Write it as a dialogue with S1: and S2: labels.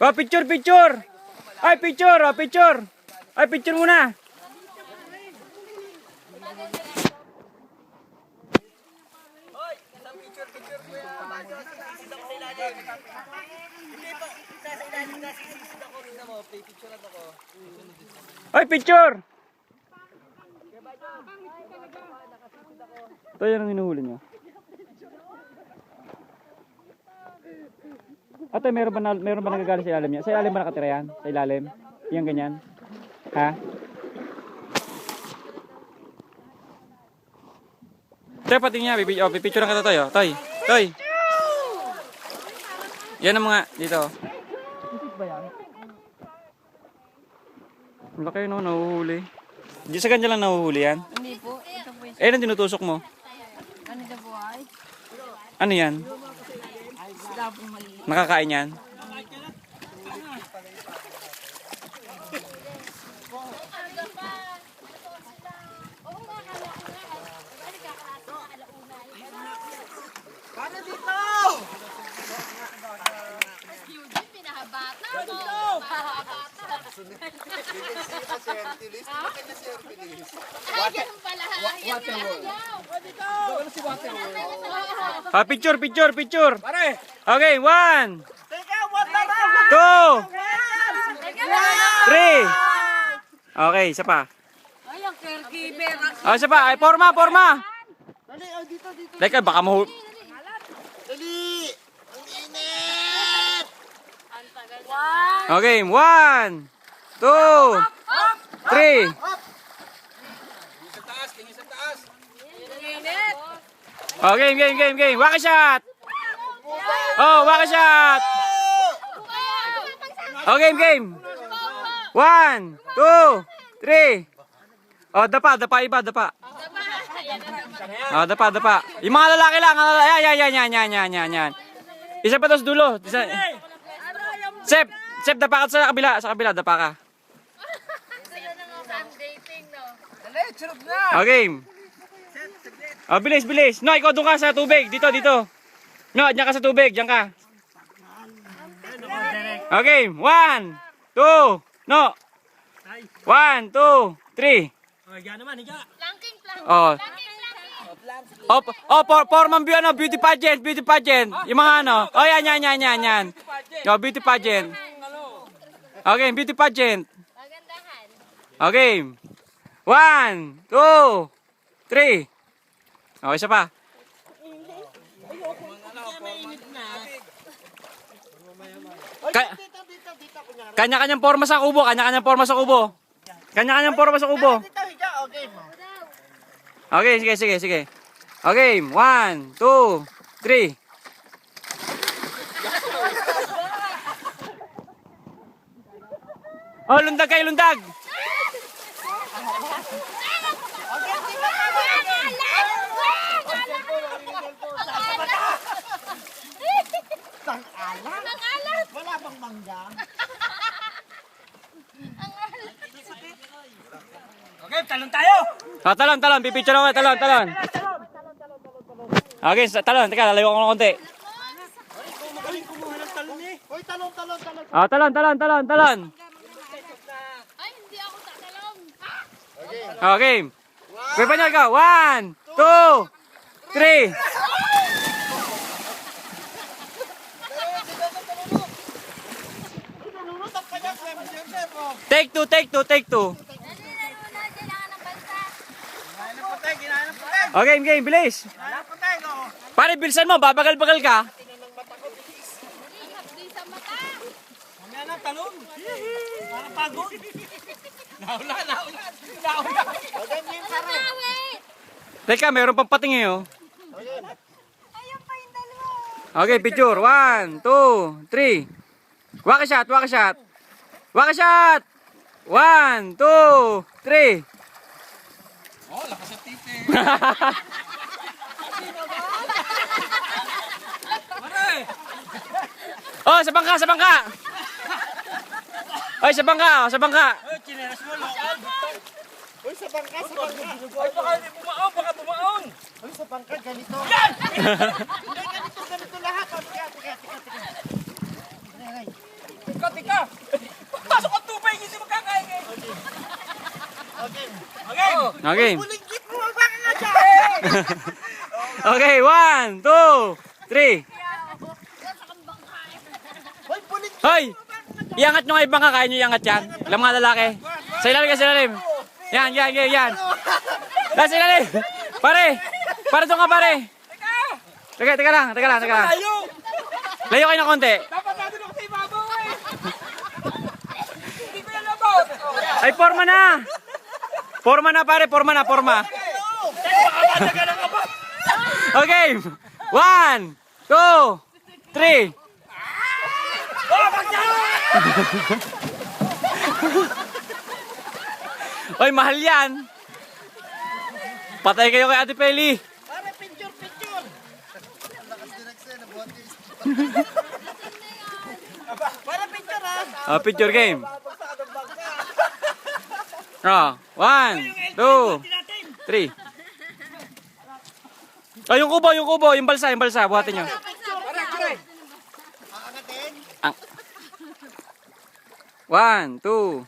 S1: Oh, picture, picture. Ay, picture, oh, picture. Ay, picture muna.
S2: Hoy, isang picture ko yan. Sisid ako sa ilalim. Hindi po, sa ilalim na sisid ako. Tignan mo, picture na ako.
S1: Ay, picture. Ito yan ang hinuhuli niyo. Ate, meron ba nagagaling sa ilalim niya? Sa ilalim ba nakatira yan? Sa ilalim? Yung ganyan? Ha? Tay, pati niya. Pipicture na kita, Toy. Toy. Toy. Yan ang mga dito. Malaki no, nahuhuli. Di sa kanya lang nahuhuli yan?
S3: Hindi po, ito po yung
S1: Anong tinutusok mo?
S3: kanina po ay.
S1: Ano yan?
S3: Sila po mali.
S1: Nakakain yan?
S2: Para dito!
S3: Pinahabata mo. Ay, ganun pala.
S1: Picture, picture, picture.
S2: Pare!
S1: Okay, 1,
S2: Teka, what the
S1: 2, 3. Okay, isa pa.
S3: Ay, ang caregiver.
S1: Oh, isa pa. Ay, forma, forma.
S2: Dali, oh, dito.
S1: Teka, baka mahul...
S2: Dali! Ang init!
S3: Ang tagal.
S1: Okay, 1, 2, 3.
S2: Sa taas, tingin sa taas.
S3: Init.
S1: Oh, game. Waka shot. Oh, waka shot. Oh, game. 1, 2, 3. Oh, dapa, iba. Oh, dapa. Yung mga lalaki lang. Yan. Isa pa to sa dulo. Sep, dapa ka sa kabila, dapa ka.
S2: Dali, surog na!
S1: Oh, game. Oh, bilis. No, ikaw doon ka sa tubig. Dito. No, diyan ka sa tubig. Diyan ka. Okay, 1, 2, no. 1, 2, 3.
S3: Planking.
S1: Oh. Forman beauty pageant. Yung mga ano. Oh, yan. Oh, beauty pageant. Okay, beauty pageant.
S3: Magandahan.
S1: Okay. 1, 2, 3. Okay, isa pa.
S2: Dito, kunyari.
S1: Kanya-kanyang forma sa kubo. Kanya-kanyang forma sa kubo.
S2: Dito, okay mo.
S1: Okay, sige. Okay, 1, 2, 3. Oh, lundag kayo.
S2: Wala bang mangga? Okay, talon tayo!
S1: Oh, talon. Pipicture ako. Talon. Okay, talon. Teka, lalayo ko ng konti.
S2: Magaling kumuha ng talon eh. Hoy, talon.
S1: Oh, talon.
S3: Ay, hindi ako tatalong.
S1: Okay. Kuya Panyal ka. 1, 2, 3.
S2: Nalulutak pa niya, sir.
S1: Take two.
S3: Dali na muna, kailangan ng balsa.
S2: Ginahan ng patay.
S1: Okay, game. Bilis.
S2: Ginahan ng patay, no?
S1: Pare, bilisan mo. Babagal-bagal ka.
S3: Dali, hapdi sa mata.
S2: Mamaya ng talon. Parang pagod. Naulan.
S3: Mawit!
S1: Teka, meron pang pating eh, oh.
S3: Ayun pa yung dalawa.
S1: Okay, picture. 1, 2, 3. Waka shot. 1, 2, 3.
S2: Oh, lakas sa titi.
S1: Oh, sa bangka. Ay, sa bangka.
S2: Ay, chineras mo, lokal. Uy, sa bangka. Ay, baka bumaon. Uy, sa pangkad, ganito. Yan! Hindi, ganito lahat.
S4: Tika! Pasok ang tubig, hindi magkakain eh.
S2: Okay.
S4: Okay.
S1: Okay.
S2: Bulinggit mo, baka nga siya.
S1: Okay, 1, 2, 3.
S2: Hoy, bulinggit.
S1: Hoy! Iangat nyo nga ibang kakain nyo iangat yan. Alam mga lalaki. Sa ilalim ka, sa ilalim. Yan. Sa ilalim. Pare! Pare doon ka, pare. Teka lang.
S4: Tayo!
S1: Layo kayo ng konti.
S4: Dapat natin ako sa ibabaw eh. Hindi ko yan labot.
S1: Ay, forma na! Forma na, pare. Forma. Okay. 1, 2, 3. Oy, mahal yan. Patay kayo kay Ate Peli.
S2: Pare, picture. Para picture ha.
S1: Picture game. 1, 2, 3. Ay, yung kubo. Yung balsa. Buhatin nyo.
S2: Aangatin.
S1: 1, 2.